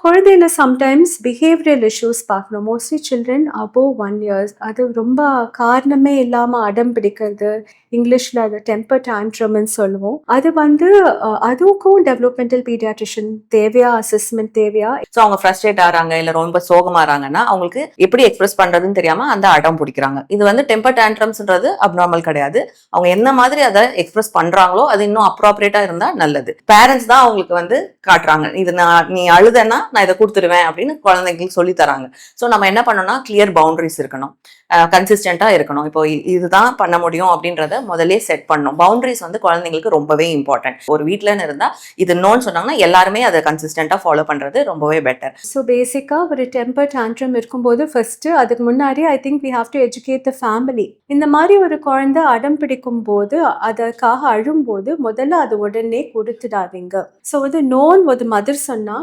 குழந்தையில sometimes behavioural issues பார்க்கணும். Mostly children above 1 years. அது ரொம்ப காரணமே இல்லாம அடம் பிடிக்கிறது. இங்கிலீஷ்ல அது டெம்பர் டான்ட்ரம்ன்னு சொல்லுவோம். அது வந்து அதுக்கும் டெவலப்மெண்டல் பீடியாட்ரிஷியன் தேவையா? அசஸ்மென்ட் தேவையா? ஸோ அவங்க ஃப்ரஸ்ட்ரேட் ஆறாங்க, இல்ல ரொம்ப சோகமாறாங்கன்னா அவங்களுக்கு எப்படி எக்ஸ்பிரஸ் பண்றதுன்னு தெரியாம அந்த அடம் பிடிக்கிறாங்க. இது வந்து டெம்பர் டான்ட்ரம்ஸ்ன்றது அப்நார்மல் கிடையாது. அவங்க என்ன மாதிரி அதை எக்ஸ்பிரஸ் பண்றாங்களோ அது இன்னும் அப்ராப்ரியேட்டா இருந்தா நல்லது. பேரண்ட்ஸ் தான் அவங்களுக்கு வந்து காட்டுறாங்க. இது நீ அழுதன்னா நான் இதை கொடுத்துருவேன் அப்படின்னு குழந்தைங்களுக்கு சொல்லி தராங்க. ஸோ நம்ம என்ன பண்ணோம்னா கிளியர் பவுண்டரிஸ் இருக்கணும், கன்சிஸ்டண்டா இருக்கணும். இப்போ இதுதான் பண்ண முடியும் அப்படின்றத முதலே செட் பண்ணணும். பவுண்டரிஸ் வந்து குழந்தைங்களுக்கு ரொம்பவே இம்பார்ட்டன்ட். ஒரு வீட்டுலன்னு இருந்தா இது நோன்னு சொன்னாங்கன்னா எல்லாருமே அதை கன்சிஸ்டண்டா ஃபாலோ பண்றது ரொம்பவே பெட்டர். ஸோ பேசிக்கா ஒரு டெம்பர் டான்ட்ரம் இருக்கும்போது ஃபர்ஸ்ட் அதுக்கு முன்னாடி I think we have to educate the family. இந்த மாதிரி ஒரு குழந்தை அடம் பிடிக்கும் போது அதற்காக அழும்போது முதல்ல அது உடனே கொடுத்துடாதீங்க. ஸோ வந்து நோன் ஒரு மதர் சொன்னா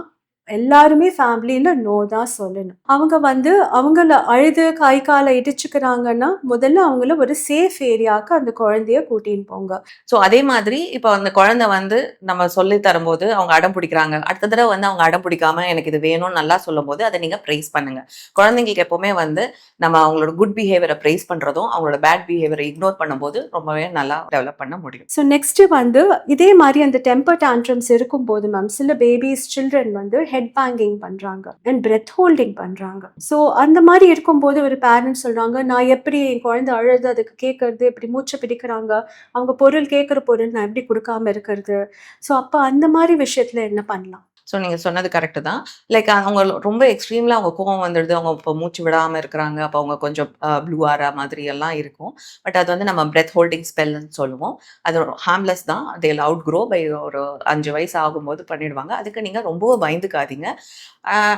எல்லாருமே ஃபேமிலியில நோ தான் சொல்லணும். அவங்க வந்து அவங்கள அழுது கை காலை இடிச்சுக்கிறாங்கன்னா முதல்ல அவங்கள ஒரு சேஃப் ஏரியாவுக்கு அந்த குழந்தைய கூட்டின்னு போங்க. ஸோ அதே மாதிரி இப்போ அந்த குழந்தை வந்து நம்ம சொல்லி தரும்போது அவங்க அடம் பிடிக்கிறாங்க. அடுத்த தடவை வந்து அவங்க அடம் பிடிக்காம எனக்கு இது வேணும்னு நல்லா சொல்லும் போது அதை நீங்க ப்ரைஸ் பண்ணுங்க. குழந்தைங்களுக்கு எப்பவுமே வந்து நம்ம அவங்களோட குட் பிஹேவியரை ப்ரைஸ் பண்றதும் அவங்களோட பேட் பிஹேவியரை இக்னோர் பண்ணும்போது ரொம்பவே நல்லா டெவலப் பண்ண முடியும். ஸோ நெக்ஸ்ட் வந்து இதே மாதிரி அந்த டெம்பர் டான்ட்ரம்ஸ் இருக்கும்போது மேம் சில பேபிஸ் சில்ட்ரன் வந்து ஹெட் பேங்கிங் பண்றாங்க அண்ட் பிரெத் ஹோல்டிங் பண்றாங்க. ஸோ அந்த மாதிரி இருக்கும்போது ஒரு பேரண்ட்ஸ் சொல்றாங்க, நான் எப்படி என் குழந்தை அழுது அதுக்கு கேட்கறது, இப்படி மூச்சை பிடிக்கிறாங்க, அவங்க பொருள் கேட்குற பொருள் நான் எப்படி கொடுக்காம இருக்கிறது. ஸோ அப்போ அந்த மாதிரி விஷயத்துல என்ன பண்ணலாம்? ஸோ நீங்கள் சொன்னது கரெக்டு தான். லைக் அவங்க ரொம்ப எக்ஸ்ட்ரீமில் அவங்க கோவம் வந்துடுது, அவங்க இப்போ மூச்சு விடாமல் இருக்கிறாங்க, அப்போ அவங்க கொஞ்சம் ப்ளூ ஆரா மாதிரி எல்லாம் இருக்கும். பட் அது வந்து நம்ம பிரெத் ஹோல்டிங் ஸ்பெல்னு சொல்லுவோம். அது ஹார்ம்லெஸ் தான். They will outgrow by ஒரு 5 வயசு ஆகும்போது பண்ணிடுவாங்க. அதுக்கு நீங்கள் ரொம்பவும் பயந்துக்காதீங்க.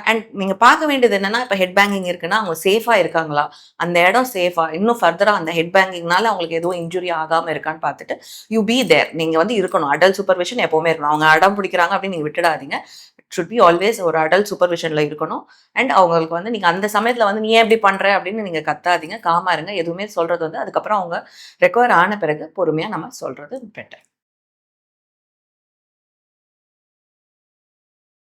அண்ட் நீங்கள் பார்க்க வேண்டியது என்னென்னா, இப்போ ஹெட் பேங்கிங் இருக்குன்னா அவங்க சேஃபாக இருக்காங்களா, அந்த இடம் சேஃபாக, இன்னும் ஃபர்தராக அந்த ஹெட் பேங்கிங்னால அவங்களுக்கு எதுவும் இன்ஜுரி ஆகாமல் இருக்கான்னு பார்த்துட்டு யூ பி தேர். நீங்கள் வந்து இருக்கணும். அடல்ட் சூப்பர்விஷன் எப்போவுமே இருக்கணும். அவங்க அடம் பிடிக்கிறாங்க அப்படின்னு நீங்கள் விட்டுடாதீங்க. ஷுட் பி ஆல்வேஸ் ஒரு அடல்ட் சூப்பர்விஷன்ல இருக்கணும். அண்ட் அவங்களுக்கு வந்து நீங்க அந்த சமயத்துல வந்து நீ ஏன் இப்படி பண்ற அப்படின்னு நீங்க கத்தாதீங்க, காமா இருங்க. எதுவுமே சொல்றது வந்து அதுக்கப்புறம் அவங்க ரெக்கவர் ஆன பிறகு பொறுமையா நம்ம சொல்றது பெட்டர்.